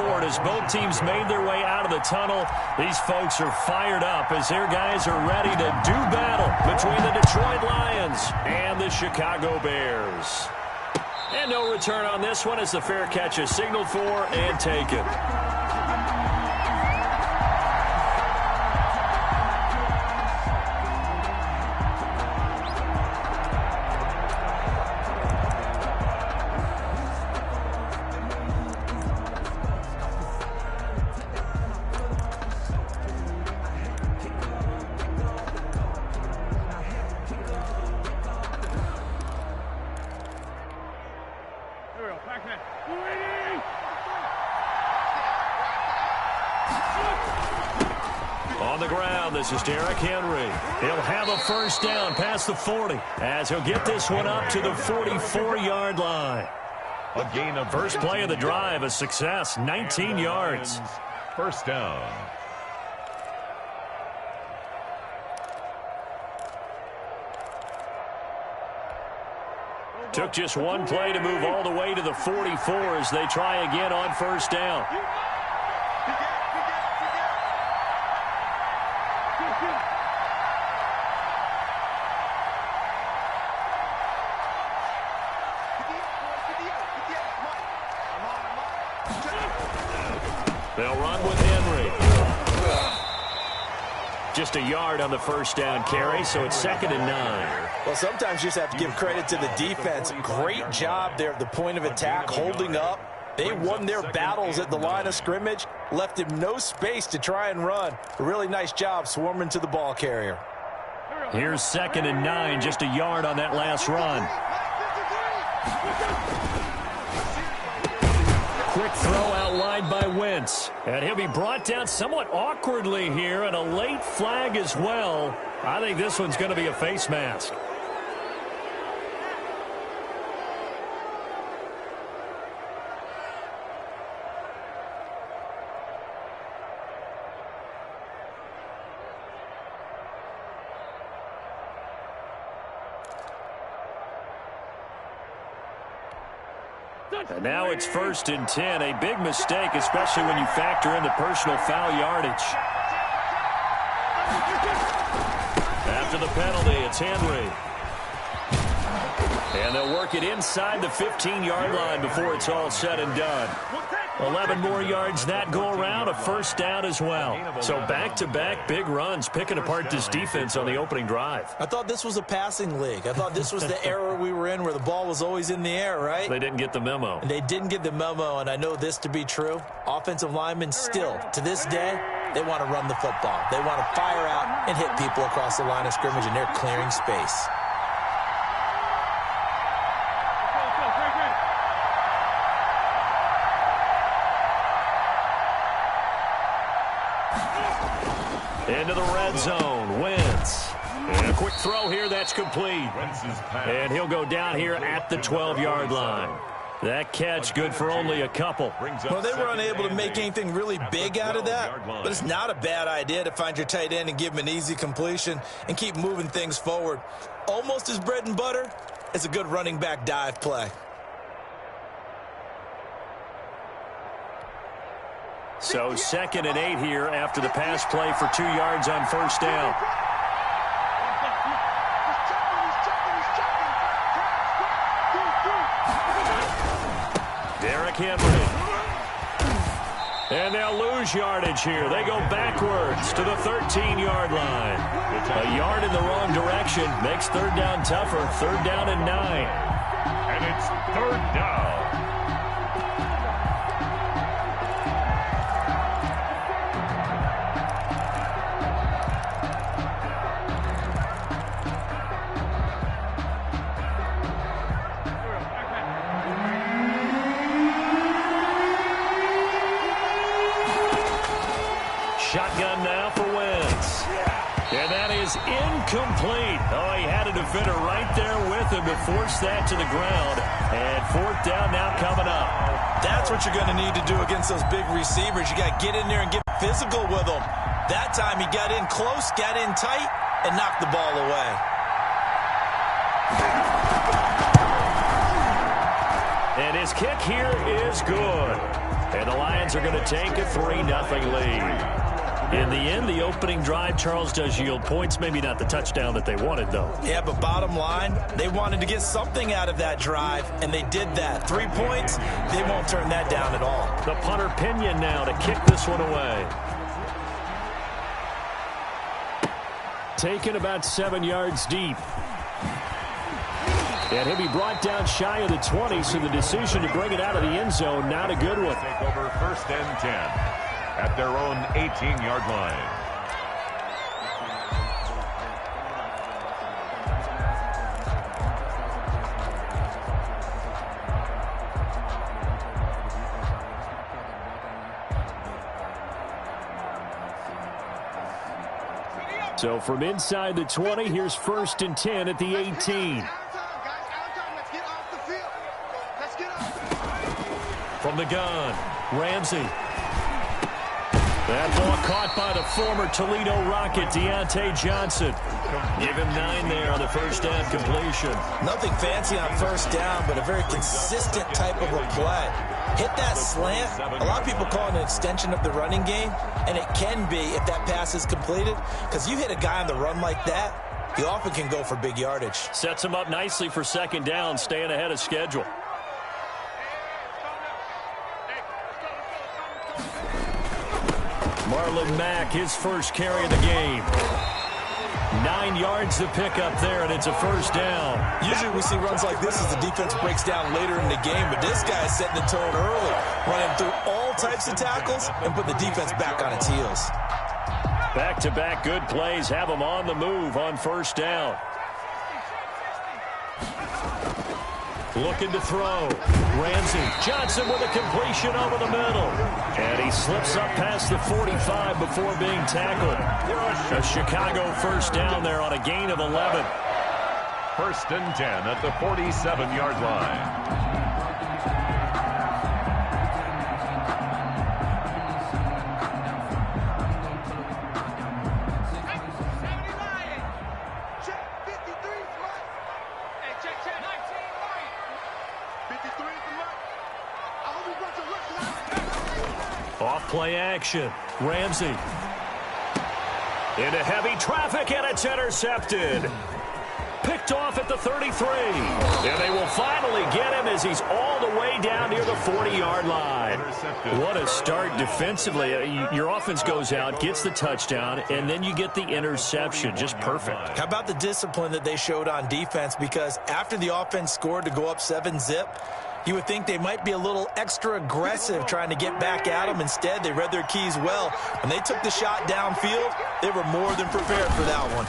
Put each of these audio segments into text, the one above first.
scoreboard as both teams made their way out of the tunnel. These folks are fired up as their guys are ready to do battle between the Detroit Lions and the Chicago Bears. And no return on this one as the fair catch is signaled for and taken. On the ground, this is Derrick Henry. He'll have a first down past the 40 as he'll get this one up to the 44-yard line. A gain of first play of the drive, a success, 19 yards. First down. Took just one play to move all the way to the 44 as they try again on first down. They'll run with Henry. Just a yard on the first down carry, so it's 2nd and 9. Well, sometimes you just have to give credit to the defense. Great job there at the point of attack, holding up. They won their battles at the line of scrimmage, left him no space to try and run. A really nice job swarming to the ball carrier. Here's 2nd and 9, just a yard on that last run. Quick throw outlined by Wentz. And he'll be brought down somewhat awkwardly here, and a late flag as well. I think this one's going to be a face mask. And now it's 1st and 10. A big mistake, especially when you factor in the personal foul yardage. After the penalty, it's Henry. And they'll work it inside the 15-yard line before it's all said and done. 11 more yards that go around, a first down as well. So back-to-back big runs, picking apart this defense on the opening drive. I thought this was a passing league. I thought this was the era we were in where the ball was always in the air, right? They didn't get the memo. And they didn't get the memo, and I know this to be true. Offensive linemen still, to this day, they want to run the football. They want to fire out and hit people across the line of scrimmage, and they're clearing space. Into the red zone, Wentz. And a quick throw here, that's complete. And he'll go down here at the 12-yard line. That catch good for only a couple. Well, they were unable to make anything really big out of that, but it's not a bad idea to find your tight end and give him an easy completion and keep moving things forward. Almost as bread and butter as a good running back dive play. So 2nd and 8 here after the pass play for 2 yards on first down. Derrick Henry. And they'll lose yardage here. They go backwards to the 13-yard line. A yard in the wrong direction makes third down tougher. 3rd down and 9. And it's 3rd down. Shotgun now for Wentz. And that is incomplete. Oh, he had a defender right there with him to force that to the ground. And 4th down now coming up. That's what you're going to need to do against those big receivers. You got to get in there and get physical with them. That time he got in close, got in tight, and knocked the ball away. And his kick here is good. And the Lions are going to take a 3-0 lead. In the end, the opening drive, Charles, does yield points. Maybe not the touchdown that they wanted, though. Yeah, but bottom line, they wanted to get something out of that drive, and they did that. 3 points, they won't turn that down at all. The punter Pinion now to kick this one away. Taken about 7 yards deep. And he'll be brought down shy of the 20, so the decision to bring it out of the end zone, not a good one. Take over 1st and 10 at their own 18-yard line. So from inside the 20, here's 1st and 10 at the 18. From the gun, Ramsey. That ball caught by the former Toledo Rocket, Deontay Johnson. Give him 9 there on the 1st down completion. Nothing fancy on 1st down, but a very consistent type of a play. Hit that slant. A lot of people call it an extension of the running game, and it can be if that pass is completed, because you hit a guy on the run like that, he often can go for big yardage. Sets him up nicely for 2nd down, staying ahead of schedule. Marlon Mack, his first carry of the game. 9 yards to pick up there, and it's a 1st down. Usually we see runs like this as the defense breaks down later in the game, but this guy is setting the tone early, running through all types of tackles and putting the defense back on its heels. Back-to-back good plays have them on the move on 1st down. Looking to throw. Ramsey. Johnson with a completion over the middle. And he slips up past the 45 before being tackled. A Chicago 1st down there on a gain of 11. 1st and 10 at the 47-yard line. Off-play action. Ramsey. Into heavy traffic, and it's intercepted. Picked off at the 33. And they will finally get him as he's all the way down near the 40-yard line. What a start defensively. Your offense goes out, gets the touchdown, and then you get the interception. Just perfect. How about the discipline that they showed on defense? Because after the offense scored to go up 7-zip, you would think they might be a little extra aggressive trying to get back at them. Instead, they read their keys well. When they took the shot downfield, they were more than prepared for that one.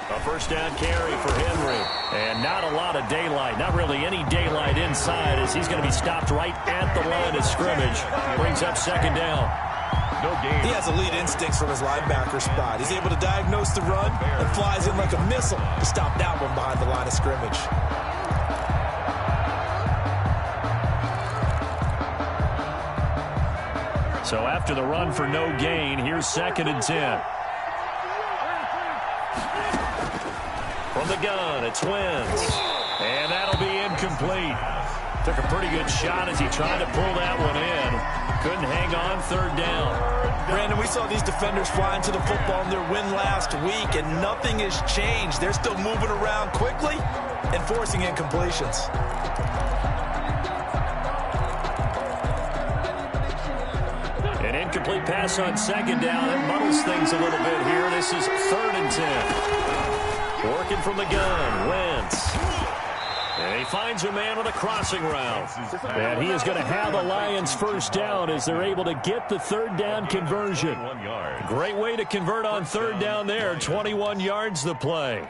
A 1st down carry for Henry. And not a lot of daylight. Not really any daylight inside as he's going to be stopped right at the line of scrimmage. Brings up 2nd down. No gain. He has elite instincts from his linebacker spot. He's able to diagnose the run and flies in like a missile to stop that one behind the line of scrimmage. So after the run for no gain, here's 2nd and 10. From the gun, it's Wentz. And that'll be incomplete. Took a pretty good shot as he tried to pull that one in. Couldn't hang on 3rd down. Brandon, we saw these defenders flying to the football in their win last week, and nothing has changed. They're still moving around quickly and forcing incompletions. An incomplete pass on 2nd down. It muddles things a little bit here. This is 3rd and 10. Working from the gun, Wentz. And he finds a man with a crossing route. And he is going to have the Lions 1st down as they're able to get the 3rd down conversion. Great way to convert on 3rd down there. 21 yards the play.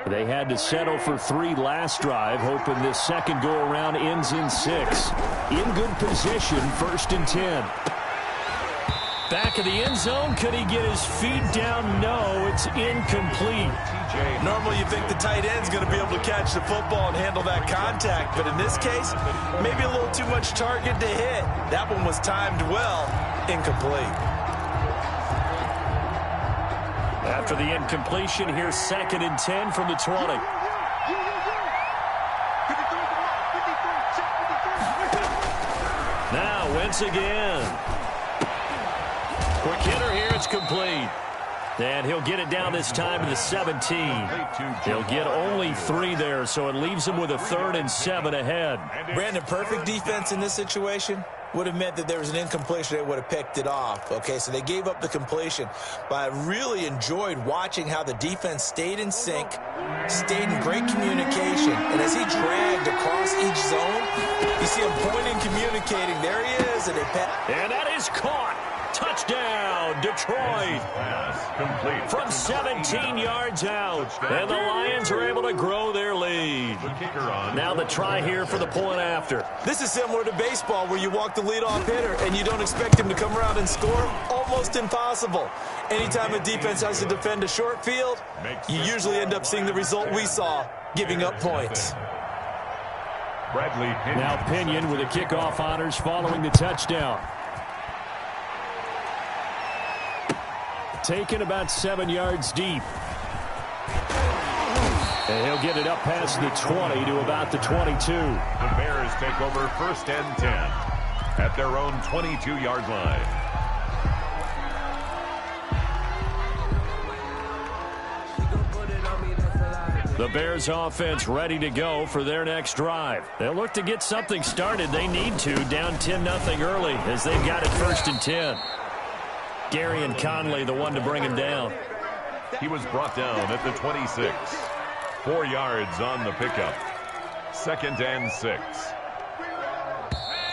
They had to settle for 3 last drive, hoping this second go-around ends in 6. In good position, 1st and 10. Back of the end zone. Could he get his feet down? No, it's incomplete. Normally you think the tight end's going to be able to catch the football and handle that contact, but in this case, maybe a little too much target to hit. That one was timed well. Incomplete. After the incompletion, here's 2nd and 10 from the 20. offense again. Quick hitter here. It's complete. And he'll get it down this time to the 17. He'll get only 3 there, so it leaves him with a 3rd and 7 ahead. Brandon, perfect defense in this situation would have meant that there was an incompletion. They would have picked it off. Okay, so they gave up the completion. But I really enjoyed watching how the defense stayed in sync, stayed in great communication. And as he dragged across each zone, you see him pointing, communicating. There he is. And that is caught. Touchdown, Detroit. From 17 yards out. And the Lions are able to grow their lead. Now the try here for the point after. This is similar to baseball where you walk the leadoff hitter and you don't expect him to come around and score. Almost impossible. Anytime a defense has to defend a short field, you usually end up seeing the result we saw, giving up points. Now Pinion with the kickoff honors following the touchdown. Taken about 7 yards deep. And he'll get it up past the 20 to about the 22. The Bears take over 1st and 10 at their own 22-yard line. The Bears offense ready to go for their next drive. They'll look to get something started. They need to, down 10-0 early as they've got it 1st and 10. Gary and Conley, the one to bring him down. He was brought down at the 26. 4 yards on the pickup. 2nd and 6.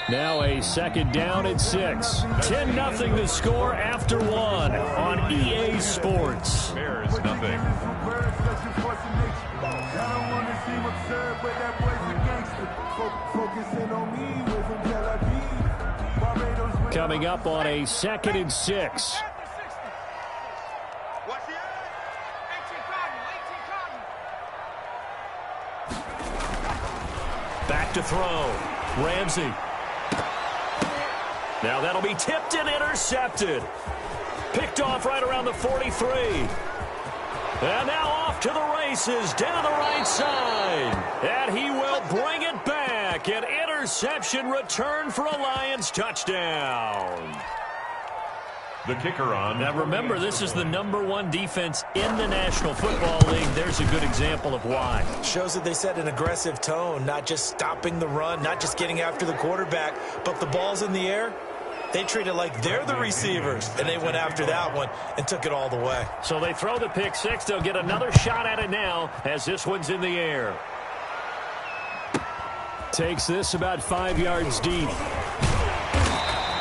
Now a 2nd down at 6. 10-0 the score after 1 on EA Sports. Bears nothing. Coming up on a 2nd and 6. Back to throw. Ramsey. Now that'll be tipped and intercepted. Picked off right around the 43. And now off to the races down the right side. And he will bring it back. An interception return for a Lions touchdown. The kicker on. Now remember, this is the #1 defense in the National Football League. There's a good example of why. Shows that they set an aggressive tone, not just stopping the run, not just getting after the quarterback, but the ball's in the air. They treat it like they're the receivers, and they went after that one and took it all the way. So they throw the pick six. They'll get another shot at it now as this one's in the air. Takes this about 5 yards deep.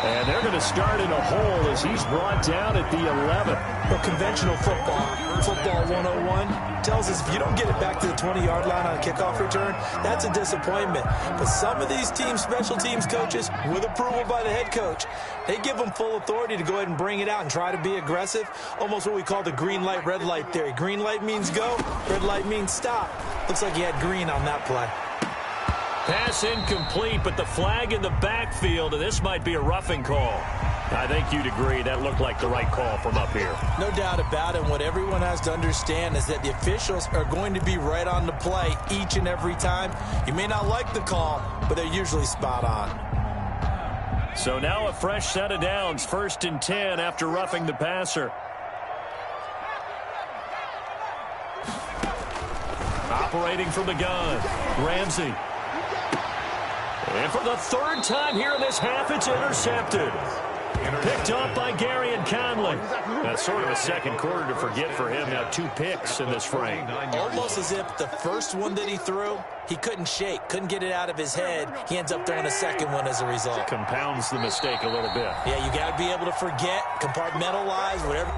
And they're going to start in a hole as he's brought down at the 11. Well, conventional football 101, tells us if you don't get it back to the 20-yard line on a kickoff return, that's a disappointment. But some of these teams, special teams coaches, with approval by the head coach, they give them full authority to go ahead and bring it out and try to be aggressive. Almost what we call the green light, red light theory. Green light means go, red light means stop. Looks like he had green on that play. Pass incomplete, but the flag in the backfield, and this might be a roughing call. I think you'd agree that looked like the right call from up here. No doubt about it. What everyone has to understand is that the officials are going to be right on the play each and every time. You may not like the call, but they're usually spot on. So now a fresh set of downs, 1st and 10 after roughing the passer. Operating from the gun, Ramsey. And for the 3rd time here in this half, it's intercepted. Picked up by Gary and Conley. That's sort of a second quarter to forget for him. Now 2 picks in this frame. Almost as if the first one that he threw, he couldn't shake, couldn't get it out of his head. He ends up throwing a second one as a result. Compounds the mistake a little bit. Yeah, you got to be able to forget, compartmentalize, whatever.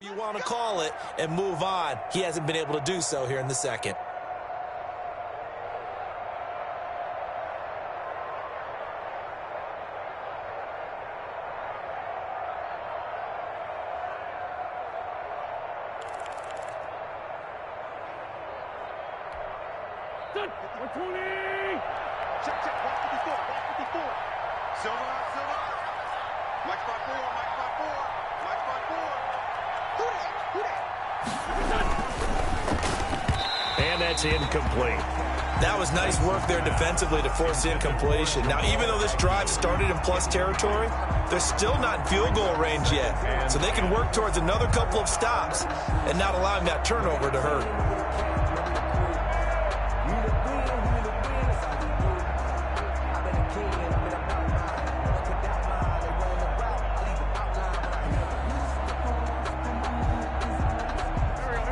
you want to call it, and move on. He hasn't been able to do so here in the second. Check, check, 154. Silver, Mike spot 4, Mike spot 4. Who that? And that's incomplete. That was nice work there defensively to force the incompletion. Now, even though this drive started in plus territory, they're still not in field goal range yet. So they can work towards another couple of stops and not allowing that turnover to hurt.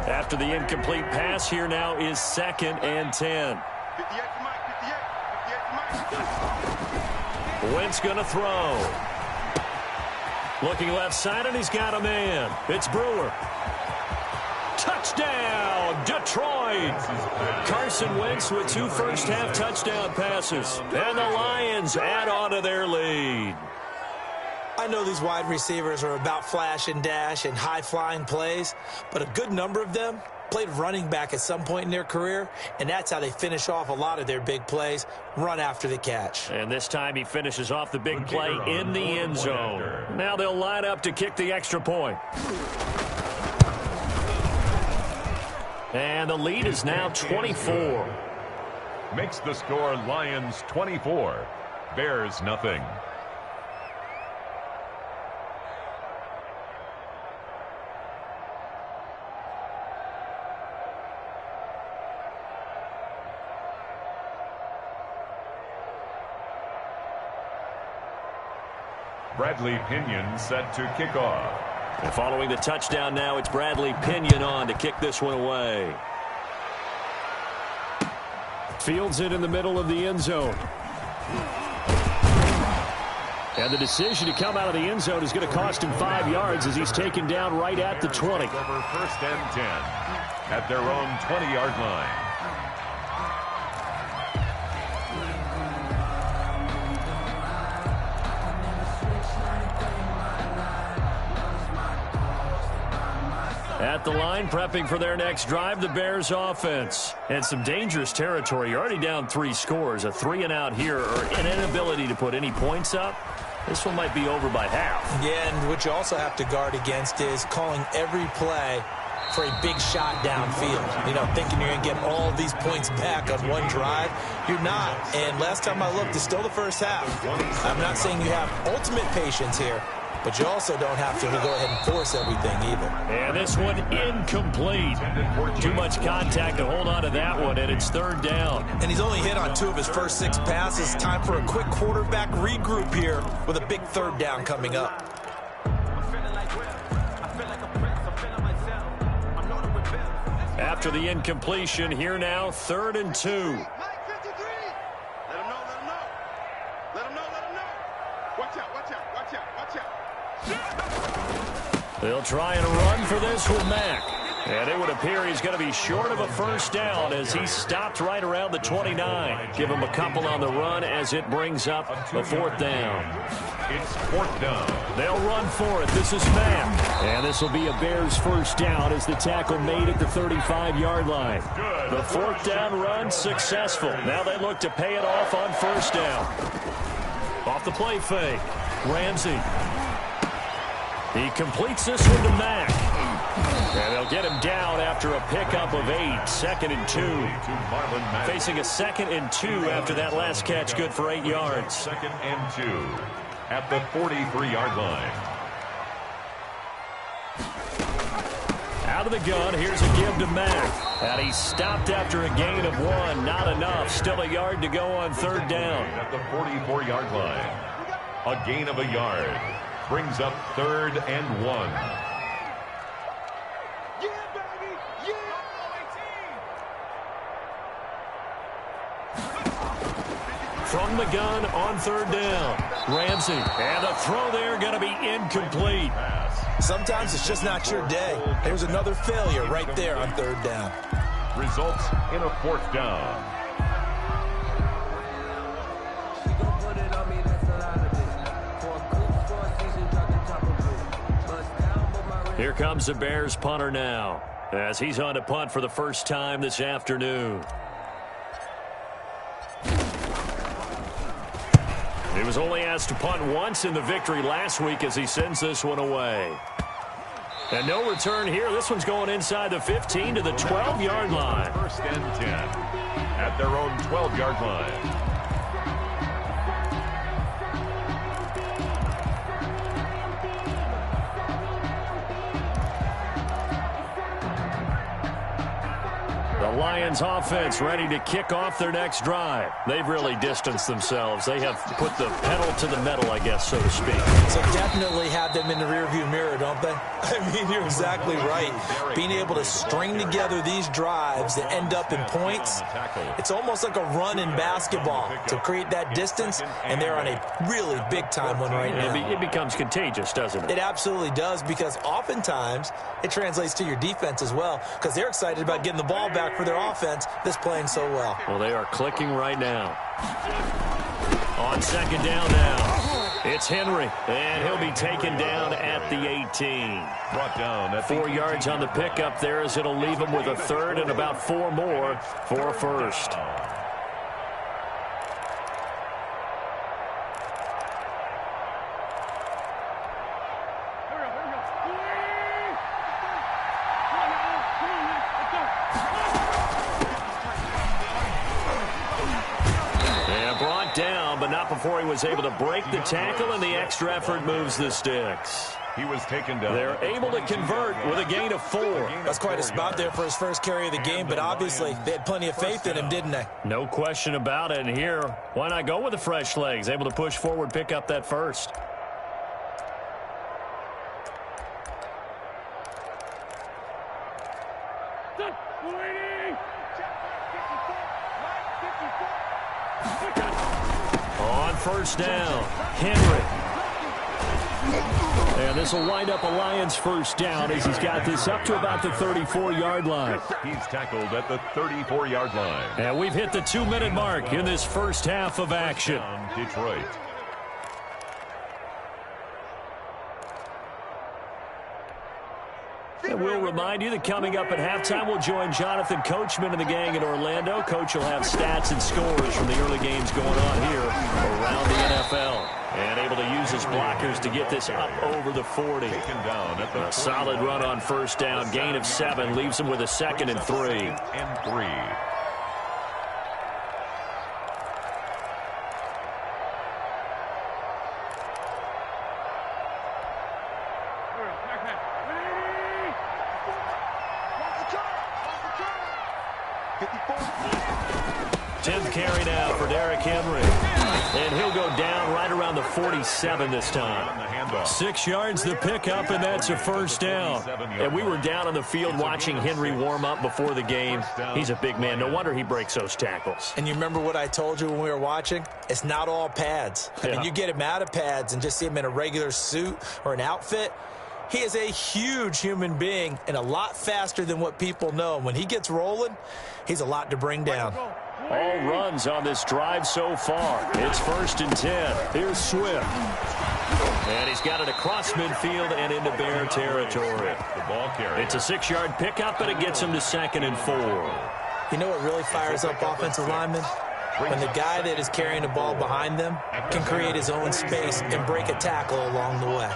After the incomplete pass, here now is 2nd and 10. 58 to Mike, 58 to Mike. Wentz going to throw. Looking left side, and he's got a man. It's Brewer. Touchdown, Detroit. Carson Wentz with 2 first-half touchdown passes. And the Lions add on to their lead. I know these wide receivers are about flash and dash and high-flying plays, but a good number of them played running back at some point in their career, and that's how they finish off a lot of their big plays, run after the catch. And this time he finishes off the big play in the end zone. Now they'll line up to kick the extra point. And the lead is now 24. Makes the score Lions 24, Bears nothing. Bradley Pinion set to kick off. And following the touchdown now, it's Bradley Pinion on to kick this one away. Fields it in the middle of the end zone. And the decision to come out of the end zone is going to cost him 5 yards as he's taken down right at the 20. Over 1st and 10 at their own 20-yard line. At the line, prepping for their next drive, the Bears offense. And some dangerous territory. You're already down 3 scores. A 3-and-out here, or an inability to put any points up. This one might be over by half. Yeah, and what you also have to guard against is calling every play for a big shot downfield. You know, thinking you're going to get all of these points back on one drive. You're not. And last time I looked, it's still the first half. I'm not saying you have ultimate patience here, but you also don't have to go ahead and force everything either. And this one incomplete. Too much contact to hold on to that one, and it's 3rd down. And he's only hit on 2 of his first 6 passes. Time for a quick quarterback regroup here with a big 3rd down coming up. After the incompletion, here now, 3rd and 2. Mike 53. Let him know. Let him know. Watch out. They'll try and run for this with Mack. And it would appear he's going to be short of a first down as he stopped right around the 29. Give him a couple on the run as it brings up a 4th down. It's 4th down. They'll run for it. This is Mack. And this will be a Bears first down as the tackle made at the 35-yard line. The 4th down run successful. Now they look to pay it off on 1st down. Off the play fake. Ramsey. He completes this one to Mack. And they'll get him down after a pickup of 8. 2nd and 2. Facing a 2nd and 2 after that last catch, good for 8 yards. 2nd and 2 at the 43-yard line. Out of the gun, here's a give to Mack. And he stopped after a gain of 1. Not enough. Still a yard to go on 3rd down. At the 44-yard line. A gain of a yard. Brings up 3rd and 1. From the gun on 3rd down. Ramsey. And the throw there going to be incomplete. Sometimes it's just not your day. There's another failure right there on third down. Results in a fourth down. Here comes the Bears punter now, as he's on to punt for the first time this afternoon. He was only asked to punt once in the victory last week as he sends this one away. And no return here. This one's going inside the 15 to the 12-yard line. First and 10 at their own 12-yard line. The Lions offense ready to kick off their next drive. They've really distanced themselves. They have put the pedal to the metal, I guess, so to speak. So definitely have them in the rearview mirror, don't they? I mean, you're exactly right. Being able to string together these drives that end up in points, it's almost like a run in basketball to create that distance, and they're on a really big-time one right now. It becomes contagious, doesn't it? It absolutely does, because oftentimes it translates to your defense as well, because they're excited about getting the ball back for their offense that's playing so well. Well, they are clicking right now. On second down now, it's Henry, and he'll be taken down at the 18. Brought down at 4 yards on the pickup there, as it'll leave him with a third and about 4 more for a first. Down, but not before he was able to break the tackle, and the extra effort moves the sticks. He was taken down. They're able to convert with a gain of 4. That's quite a spot there for his first carry of the game, but obviously they had plenty of faith in him, didn't they? No question about it. And here, why not go with the fresh legs? Able to push forward, pick up that first. On first down, Henry. And this will wind up a Lions first down as he's got this up to about the 34-yard line. He's tackled at the 34-yard line. And we've hit the 2-minute mark in this first half of action. Detroit. And we'll remind you that coming up at halftime, we'll join Jonathan Coachman and the gang in Orlando. Coach will have stats and scores from the early games going on here around the NFL. And able to use his blockers to get this up over the 40. A solid run on first down. Gain of 7 leaves him with a 2nd and 3. Carry now for Derrick Henry. And he'll go down right around the 47 this time. 6 yards the pickup, and that's a first down. And we were down on the field watching Henry warm up before the game. He's a big man. No wonder he breaks those tackles. And you remember what I told you when we were watching? It's not all pads. I mean, you get him out of pads and just see him in a regular suit or an outfit. He is a huge human being and a lot faster than what people know. When he gets rolling, he's a lot to bring down. All runs on this drive so far. It's 1st and 10. Here's Swift. And he's got it across midfield and into Bear territory. It's a 6-yard pickup, but it gets him to 2nd and 4. You know what really fires up offensive linemen? When the guy that is carrying the ball behind them can create his own space and break a tackle along the way.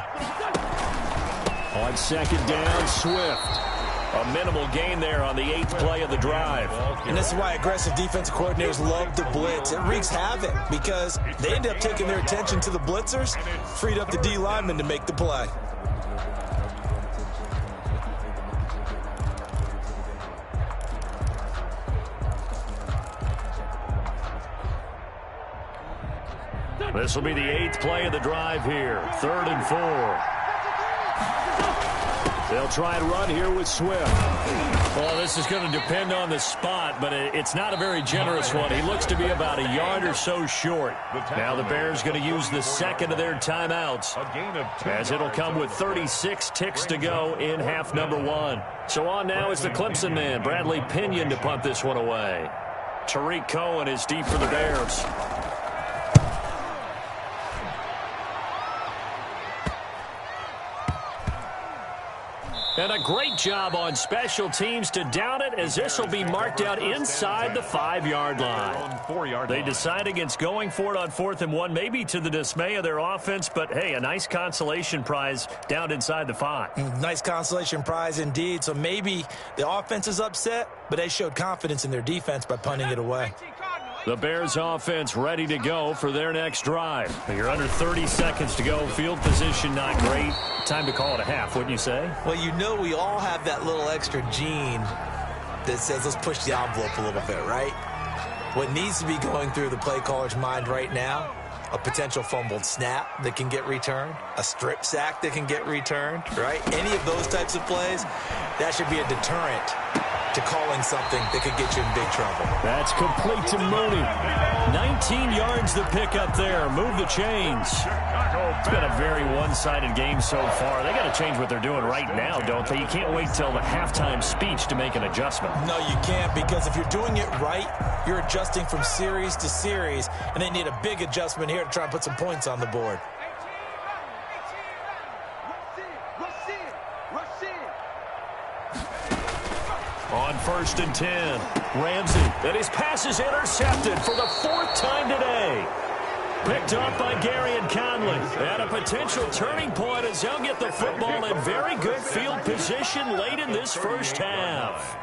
On second down, Swift. A minimal gain there on the 8th play of the drive. And this is why aggressive defensive coordinators love to blitz. It wreaks havoc because they end up taking their attention to the blitzers, freed up the D lineman to make the play. This will be the 8th play of the drive here. 3rd and 4. They'll try and run here with Swift. Well, this is going to depend on the spot, but it's not a very generous one. He looks to be about a yard or so short. Now the Bears going to use the second of their timeouts, as it'll come with 36 ticks to go in half number 1. So on now is the Clemson man, Bradley Pinion, to punt this one away. Tariq Cohen is deep for the Bears. And a great job on special teams to down it, as this will be marked out inside the 5-yard line. They decide against going for it on 4th and 1, maybe to the dismay of their offense, but hey, a nice consolation prize down inside the 5. Nice consolation prize indeed. So maybe the offense is upset, but they showed confidence in their defense by punting it away. The Bears offense ready to go for their next drive. You're under 30 seconds to go. Field position not great. Time to call it a half, wouldn't you say? Well, you know we all have that little extra gene that says let's push the envelope a little bit, right? What needs to be going through the play caller's mind right now, a potential fumbled snap that can get returned, a strip sack that can get returned, right? Any of those types of plays, that should be a deterrent to calling something that could get you in big trouble. That's complete to Mooney. 19 yards to pick up there. Move the chains. It's been a very one-sided game so far. They got to change what they're doing right now, don't they? You can't wait till the halftime speech to make an adjustment. No, you can't, because if you're doing it right, you're adjusting from series to series, and they need a big adjustment here to try and put some points on the board. On 1st and 10, Ramsey, and his pass is intercepted for the 4th time today. Picked up by Gary and Conley. At a potential turning point as they'll get the football in very good field position late in this first half.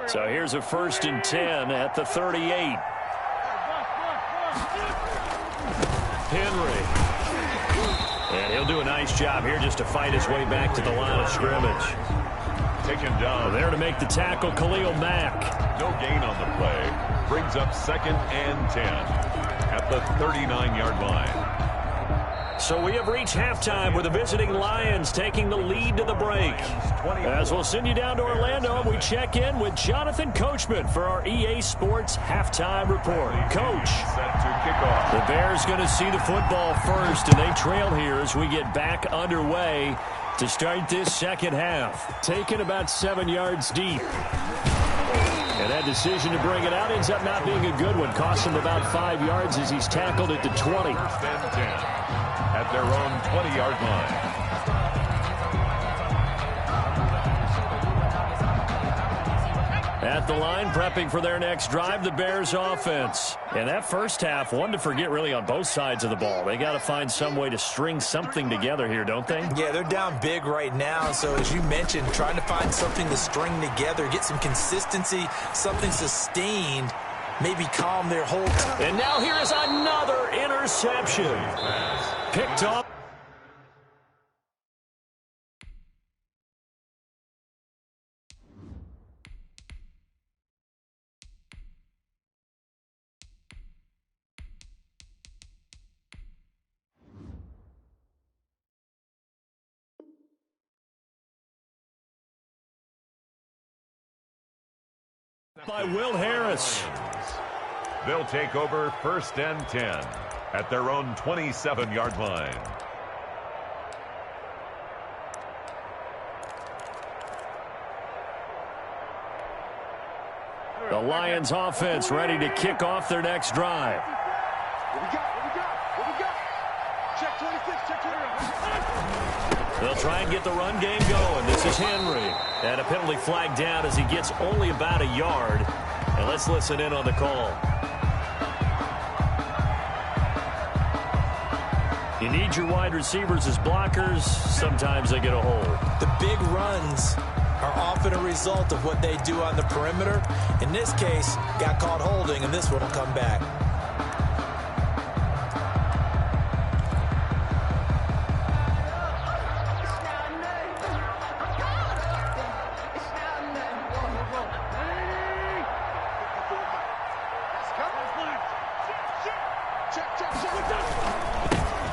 So here's a 1st and 10 at the 38. Henry. And he'll do a nice job here just to fight his way back to the line of scrimmage. Taken down. There to make the tackle, Khalil Mack. No gain on the play. Brings up 2nd and 10 at the 39-yard line. So we have reached halftime with the visiting Lions taking the lead to the break. As we'll send you down to Orlando, we check in with Jonathan Coachman for our EA Sports Halftime Report. Coach, Set to kick off. the Bears going to see the football first, and they trail here as we get back underway to start this second half. Taken about 7 yards deep. And that decision to bring it out ends up not being a good one. Costs him about 5 yards as he's tackled at the 20. 1st and 10 at their own 20-yard line. At the line, prepping for their next drive, the Bears offense. And that first half, one to forget really on both sides of the ball. They got to find some way to string something together here, don't they? Yeah, they're down big right now. So as you mentioned, trying to find something to string together, get some consistency, something sustained, maybe calm their whole time. And now here is another interception. Picked off. By Will Harris. They'll take over 1st and 10 at their own 27-yard line. The Lions offense ready to kick off their next drive. What we got? Check 26, check 26. They'll try and get the run game going. This is Henry. And a penalty flag down as he gets only about a yard. And let's listen in on the call. You need your wide receivers as blockers. Sometimes they get a hold. The big runs are often a result of what they do on the perimeter. In this case, got caught holding, and this one will come back.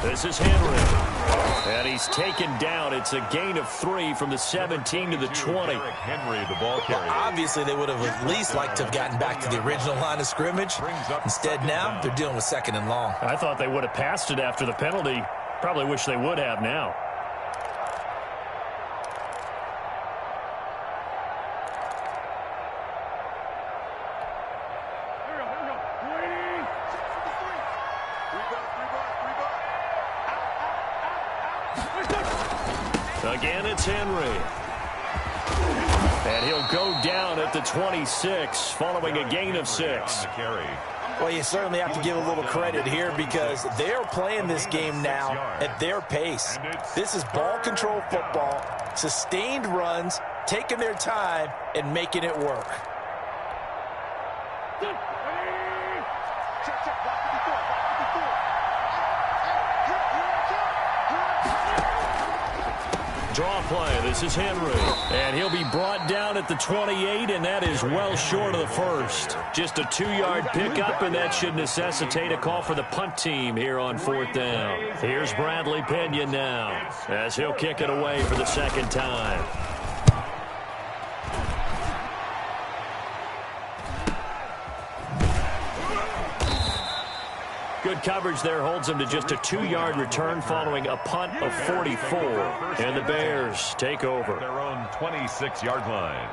This is Henry. And he's taken down. It's a gain of 3 from the 17 to the 20. Henry, the ball carrier. Well, obviously, they would have at least liked to have gotten back to the original line of scrimmage. Instead, now they're dealing with 2nd and long. I thought they would have passed it after the penalty. Probably wish they would have now. Again, it's Henry. And he'll go down at the 26 following a gain of 6. Well, you certainly have to give a little credit here because they're playing this game now at their pace. This is ball control football, sustained runs, taking their time, and making it work. Draw play. This is Henry. And he'll be brought down at the 28, and that is well short of the first. Just a 2-yard pickup, and that should necessitate a call for the punt team here on 4th down. Here's Bradley Pena now as he'll kick it away for the 2nd time. Good coverage there holds him to just a 2-yard return following a punt of 44. And the Bears take over. Their own 26-yard line.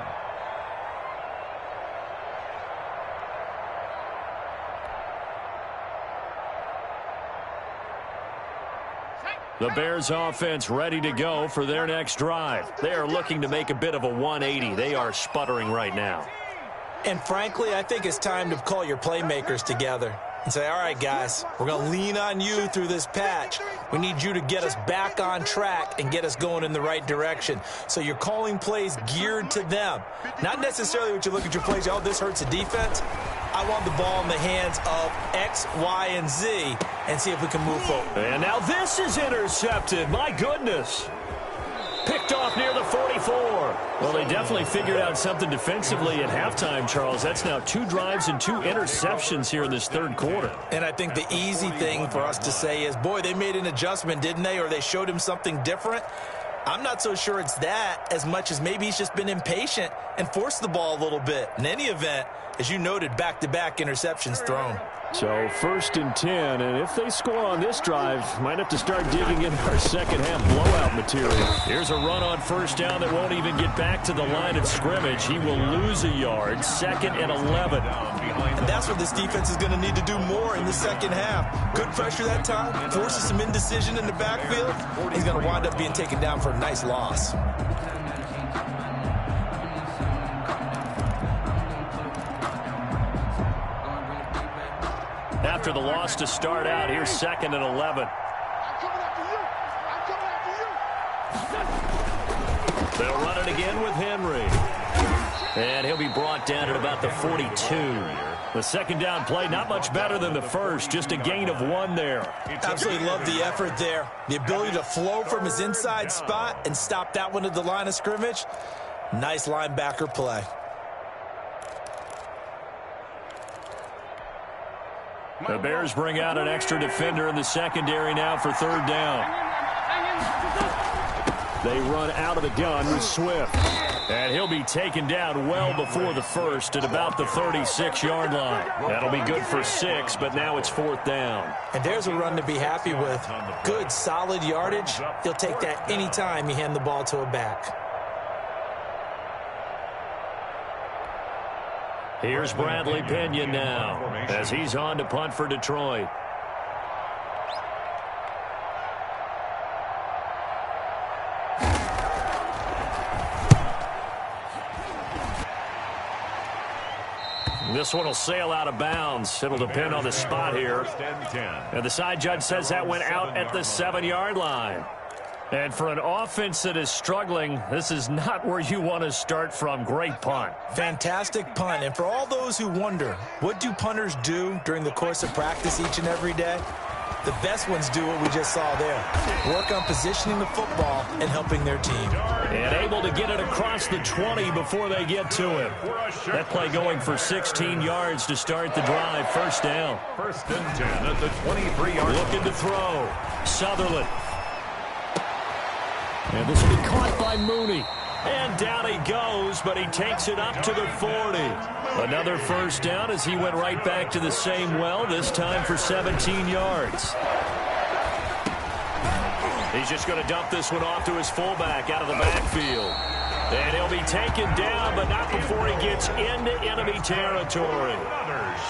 The Bears offense ready to go for their next drive. They are looking to make a bit of a 180. They are sputtering right now. And frankly, I think it's time to call your playmakers together and say, all right, guys, we're going to lean on you through this patch. We need you to get us back on track and get us going in the right direction. So you're calling plays geared to them. Not necessarily what you look at your plays, oh, this hurts the defense. I want the ball in the hands of X, Y, and Z and see if we can move forward. And now this is intercepted. My goodness. Picked off near the 44. Well, they definitely figured out something defensively at halftime, Charles. That's now 2 drives and 2 interceptions here in this 3rd quarter. And I think the easy thing for us to say is, boy, they made an adjustment, didn't they? Or they showed him something different. I'm not so sure it's that as much as maybe he's just been impatient and forced the ball a little bit. In any event, as you noted, back-to-back interceptions thrown. So 1st and 10, and if they score on this drive, might have to start digging into our second-half blowout material. Here's a run on 1st down that won't even get back to the line of scrimmage. He will lose a yard, 2nd and 11. And that's what this defense is going to need to do more in the second half. Good pressure that time, forces some indecision in the backfield. He's going to wind up being taken down for a nice loss. After the loss to start out, here's 2nd and 11. They'll run it again with Henry. And he'll be brought down at about the 42. The 2nd down play, not much better than the first, just a gain of 1 there. Absolutely love the effort there. The ability to flow from his inside spot and stop that one at the line of scrimmage. Nice linebacker play. The Bears bring out an extra defender in the secondary now for 3rd down. They run out of the gun with Swift. And he'll be taken down well before the first at about the 36-yard line. That'll be good for 6, but now it's 4th down. And there's a run to be happy with. Good, solid yardage. He'll take that anytime you hand the ball to a back. Here's Bradley Pena now as he's on to punt for Detroit. This one will sail out of bounds. It'll depend on the spot here. And the side judge says that went out at the 7-yard line. And for an offense that is struggling, this is not where you want to start from. Great punt. Fantastic punt. And for all those who wonder, what do punters do during the course of practice each and every day? The best ones do what we just saw there. Work on positioning the football and helping their team. And able to get it across the 20 before they get to him. That play going for 16 yards to start the drive. First down. First and 10 at the 23-yard line. Looking to throw. Sutherland. And this will be caught by Mooney. And down he goes, but he takes it up to the 40. Another first down as he went right back to the same well, this time for 17 yards. He's just going to dump this one off to his fullback out of the backfield. And he'll be taken down, but not before he gets into enemy territory.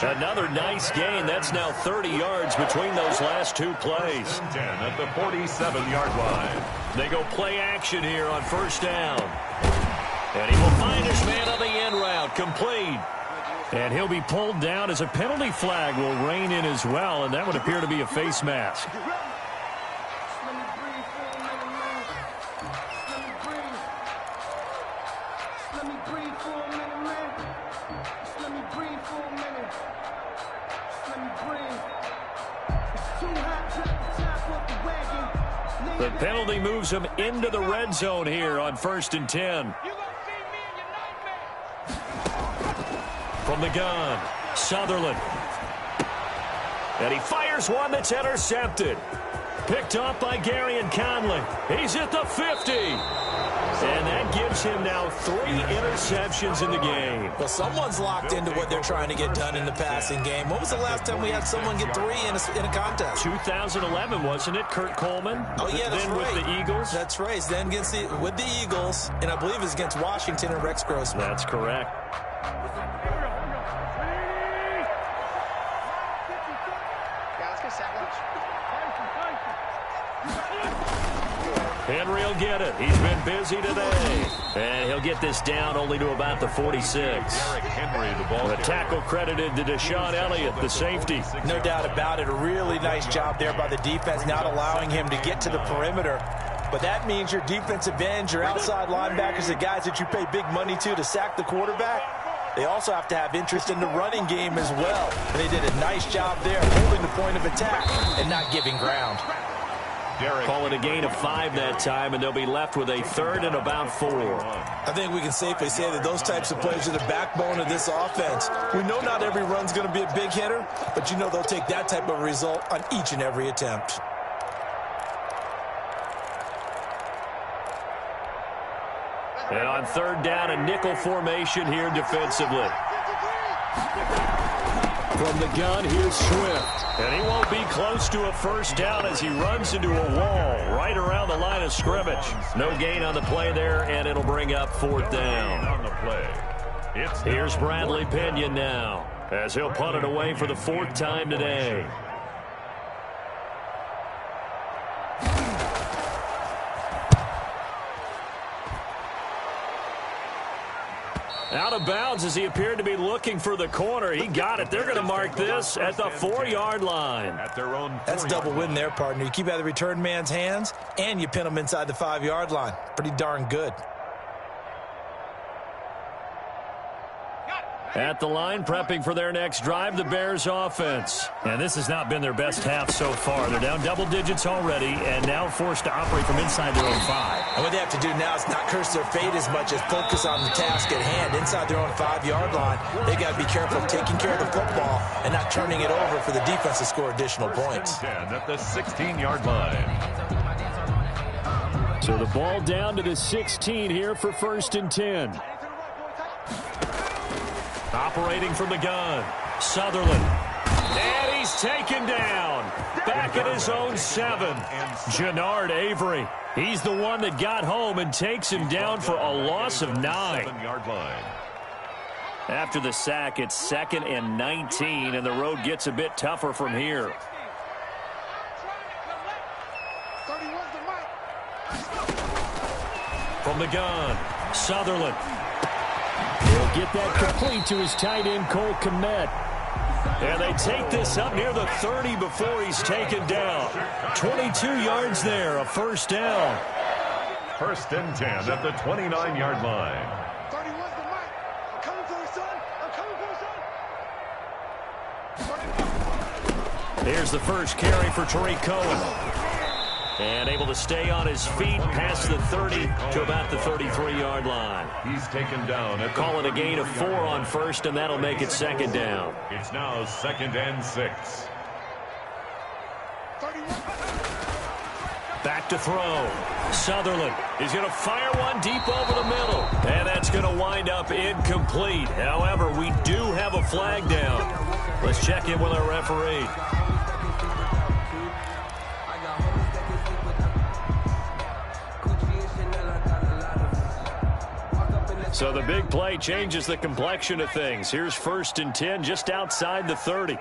Another nice gain. That's now 30 yards between those last two plays. 10 at the 47-yard line. They go play action here on first down. And he will find his man on the end route, complete. And he'll be pulled down as a penalty flag will rein in as well, and that would appear to be a face mask. The penalty moves him into the red zone here on first and 10. From the gun, Sutherland. And he fires one that's intercepted. Picked off by Gary and Conley. He's at the 50. And that gives him now 3 interceptions in the game. Well, someone's locked into what they're trying to get done in the passing game. When was the last time we had someone get 3 in a contest? 2011, wasn't it? Kurt Coleman? Oh, yeah, that's then right. With the Eagles? That's right. Then with the Eagles, and I believe it's against Washington and Rex Grossman. That's correct. Henry will get it. He's been busy today. And he'll get this down only to about the 46. Henry, the tackle credited to Deshaun Elliott, the safety. No doubt about it. A really nice job there by the defense, not allowing him to get to the perimeter. But that means your defensive ends, your outside linebackers, the guys that you pay big money to sack the quarterback, they also have to have interest in the running game as well. And they did a nice job there, holding the point of attack and not giving ground. Call it a gain of 5 that time, and they'll be left with a 3rd and about 4. I think we can safely say that those types of plays are the backbone of this offense. We know not every run's going to be a big hitter, but you know they'll take that type of result on each and every attempt. And on 3rd down, a nickel formation here defensively. From the gun, here's Swift. And he won't be close to a first down as he runs into a wall right around the line of scrimmage. No gain on the play there, and it'll bring up 4th down. On the play. Here's Bradley Pinion now as he'll punt it away for the 4th time today. Out of bounds as he appeared to be looking for the corner. He got it. They're going to mark this at the 4-yard line. At their own. That's double win there, partner. You keep out of the return man's hands, and you pin him inside the 5-yard line. Pretty darn good. At the line, prepping for their next drive, the Bears offense. And this has not been their best half so far. They're down double digits already and now forced to operate from inside their own 5. And what they have to do now is not curse their fate as much as focus on the task at hand. Inside their own 5-yard line, they got to be careful of taking care of the football and not turning it over for the defense to score additional points. 10 at the 16-yard line. So the ball down to the 16 here for 1st and 10. Operating from the gun, Sutherland. And he's taken down. Back at his own 7. Jannard Avery. He's the one that got home and takes him down for a loss of 9. 7-yard line. After the sack, it's 2nd and 19, and the road gets a bit tougher from here. From the gun, Sutherland. He'll get that complete to his tight end, Cole Kmet. And they take this up near the 30 before he's taken down. 22 yards there, a first down. 1st and 10 at the 29-yard line. 31's the mic. I'm coming for you, son. I'm coming for you, son. Here's the first carry for Tariq Cohen. And able to stay on his feet past the 30 to about the 33-yard line. He's taken down at Call it a gain of 4 on first, and that'll make it second down. It's now 2nd and 6. Back to throw. Sutherland is going to fire one deep over the middle. And that's going to wind up incomplete. However, we do have a flag down. Let's check in with our referee. So the big play changes the complexion of things. Here's 1st and 10 just outside the 30.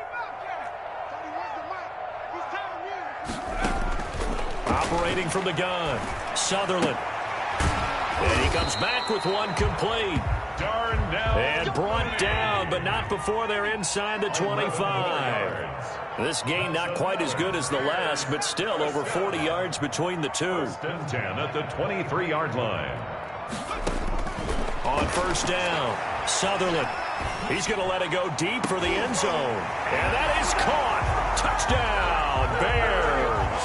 Operating from the gun. Sutherland. And he comes back with one complete. Darn down. And brought down, but not before they're inside the 25. This gain not quite as good as the last, but still over 40 yards between the two. 1st and 10 at the 23-yard line. On 1st down, Sutherland. He's going to let it go deep for the end zone. And that is caught. Touchdown, Bears.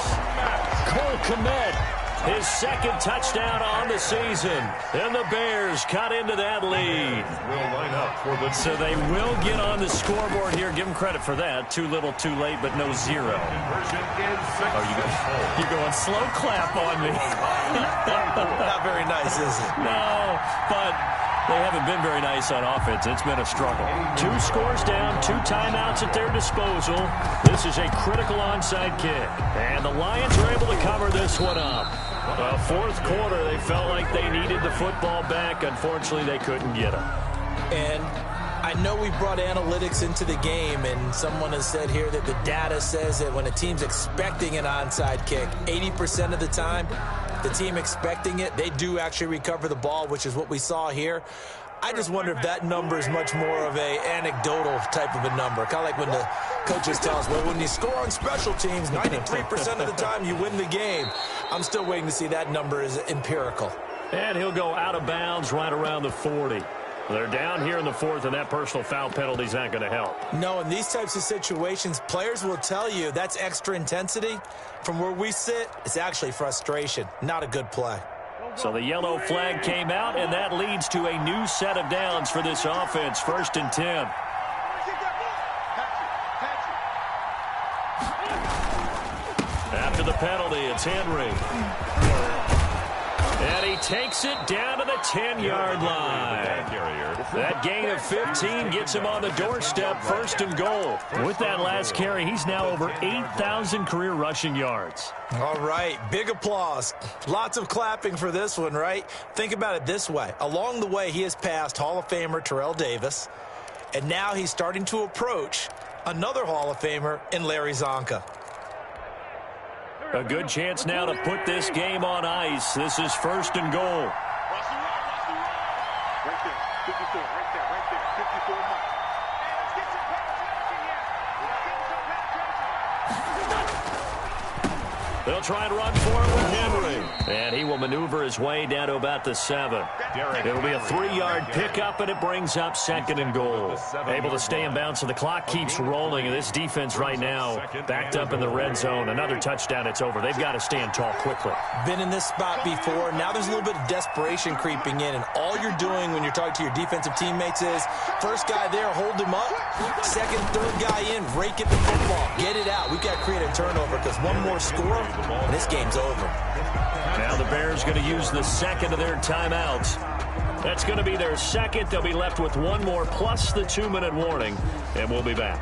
Cole Kmet, his 2nd touchdown on the season. And the Bears cut into that lead. Will line up for the So they will get on the scoreboard here. Give them credit for that. Too little, too late, but no 0. conversion is successful. You're going slow clap on me. Not very nice, is it? No, but they haven't been very nice on offense. It's been a struggle. 2 scores down, 2 timeouts at their disposal. This is a critical onside kick. And the Lions are able to cover this one up. Well, 4th quarter, they felt like they needed the football back. Unfortunately, they couldn't get it. And I know we brought analytics into the game, and someone has said here that the data says that when a team's expecting an onside kick, 80% of the time, the team expecting it, they do actually recover the ball, which is what we saw here. I just wonder if that number is much more of a anecdotal type of a number. Kind of like when the coaches tell us, well, when you score on special teams, 93% of the time you win the game. I'm still waiting to see that number is empirical. And he'll go out of bounds right around the 40. They're down here in the 4th, and that personal foul penalty is not going to help. No, in these types of situations, players will tell you that's extra intensity. From where we sit, it's actually frustration. Not a good play. So the yellow flag came out, and that leads to a new set of downs for this offense. 1st and 10. After the penalty, it's Henry. And he takes it down to the 10-yard line. That gain of 15 gets him on the doorstep, 1st and goal. With that last carry, he's now over 8,000 career rushing yards. All right, big applause. Lots of clapping for this one, right? Think about it this way. Along the way, he has passed Hall of Famer Terrell Davis, and now he's starting to approach another Hall of Famer in Larry Zonka. A good chance now to put this game on ice. This is 1st and goal. Right there, 54, right there, 54 mark. They'll try and run for it with Henry. And he will maneuver his way down to about the 7. It'll be a 3-yard pickup, and it brings up 2nd and goal. Able to stay in bounds, so the clock keeps rolling. And this defense right now backed up in the red zone. Another touchdown, it's over. They've got to stand tall quickly. Been in this spot before. Now there's a little bit of desperation creeping in, and all you're doing when you're talking to your defensive teammates is first guy there, hold him up. Second, third guy in, rake at the football. Get it out. We've got to create a turnover because one more score, and this game's over. Now the Bears going to use the 2nd of their timeouts. That's going to be their 2nd. They'll be left with one more plus the 2-minute warning, and we'll be back.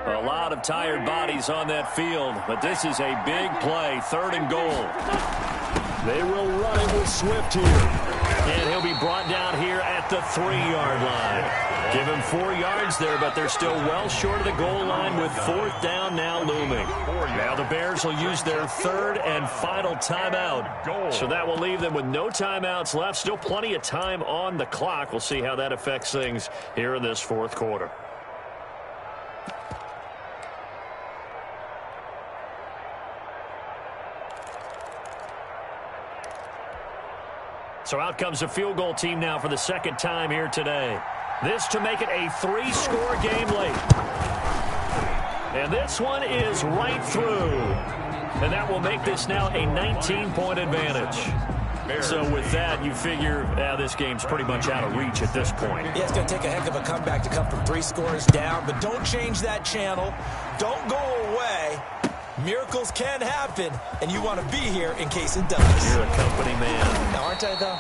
A lot of tired bodies on that field, but this is a big play, 3rd and goal. They will run it with Swift here. And he'll be brought down here at at the 3-yard line. Give him 4 yards there, but they're still well short of the goal line with 4th down now looming. Now the Bears will use their 3rd and final timeout. So that will leave them with no timeouts left. Still plenty of time on the clock. We'll see how that affects things here in this 4th quarter. So out comes a field goal team now for the 2nd time here today. This to make it a 3-score game late. And this one is right through. And that will make this now a 19-point advantage. So with that, you figure this game's pretty much out of reach at this point. Yeah, it's going to take a heck of a comeback to come from 3 scores down. But don't change that channel. Don't go away. Miracles can happen, and you want to be here in case it does. You're a company man. Now, aren't I, though?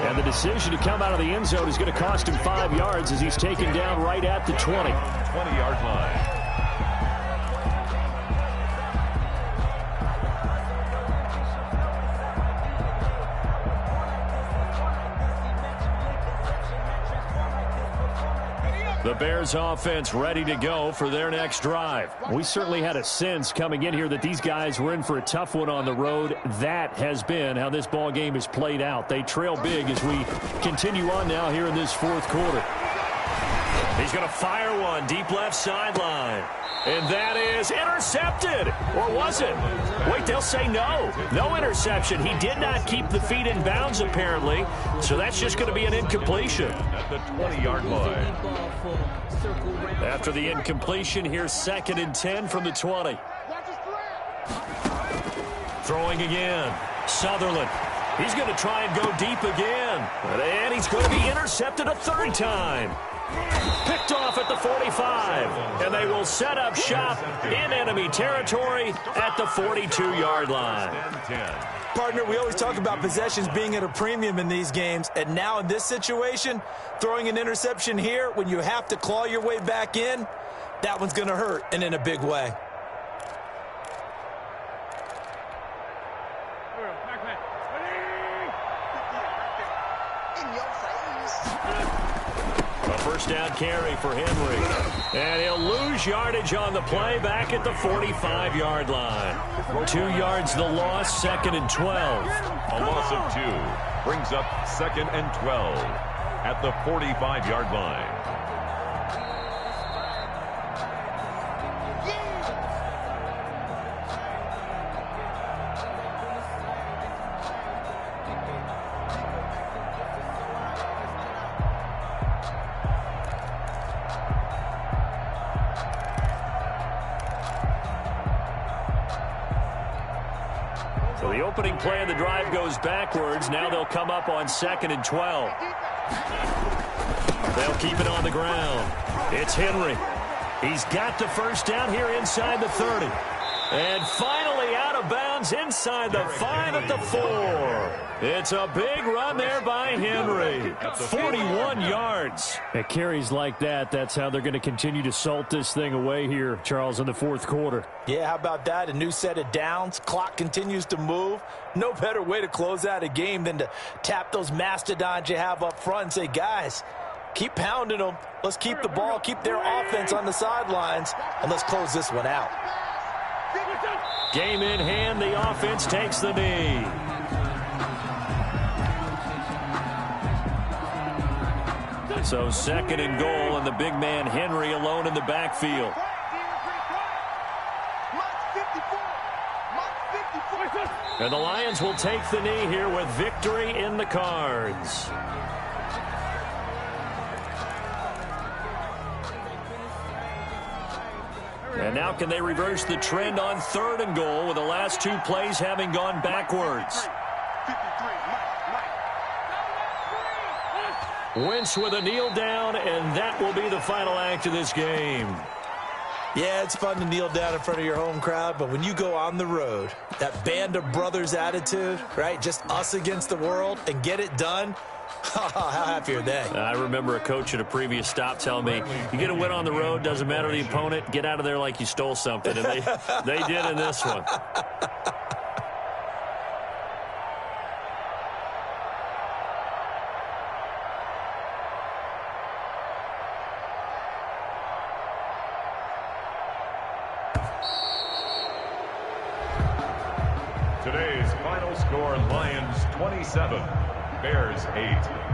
And the decision to come out of the end zone is going to cost him 5 yards as he's taken down right at the 20. 20-yard line. The Bears offense ready to go for their next drive. We certainly had a sense coming in here that these guys were in for a tough one on the road. That has been how this ball game is played out. They trail big as we continue on now here in this 4th quarter. He's going to fire one deep left sideline. And that is intercepted. Or was it? Wait, they'll say no. No interception. He did not keep the feet in bounds, apparently. So that's just going to be an incompletion. At the 20-yard line. After the incompletion, here's 2nd and 10 from the 20. Throwing again. Sutherland. He's going to try and go deep again. And he's going to be intercepted a 3rd time. Picked off at the 45, and they will set up shop in enemy territory at the 42-yard line. Partner, we always talk about possessions being at a premium in these games, and now in this situation, throwing an interception here when you have to claw your way back in, that one's going to hurt, and in a big way. First down carry for Henry. And he'll lose yardage on the play back at the 45-yard line. 2 yards the loss, 2nd and 12. A loss of 2 brings up 2nd and 12 at the 45-yard line. So the opening play of the drive goes backwards. Now they'll come up on 2nd and 12. They'll keep it on the ground. It's Henry. He's got the first down here inside the 30. And finally out of bounds inside the 5 at the 4. It's a big run there by Henry. 41 yards. At carries like that, that's how they're going to continue to salt this thing away here, Charles, in the 4th quarter. Yeah, how about that? A new set of downs. Clock continues to move. No better way to close out a game than to tap those mastodons you have up front and say, guys, keep pounding them. Let's keep the ball, keep their offense on the sidelines, and let's close this one out. Game in hand, the offense takes the knee. So 2nd and goal, and the big man Henry alone in the backfield. And the Lions will take the knee here with victory in the cards. And now can they reverse the trend on 3rd and goal with the last 2 plays having gone backwards? Wentz with a kneel down, and that will be the final act of this game. Yeah, it's fun to kneel down in front of your home crowd, but when you go on the road, that band of brothers attitude, right, just us against the world, and get it done, how happy are they? I remember a coach at a previous stop telling me, you get a win on the road, doesn't matter the opponent, get out of there like you stole something, and they did in this one. Today's final score, Lions 27, Bears 8.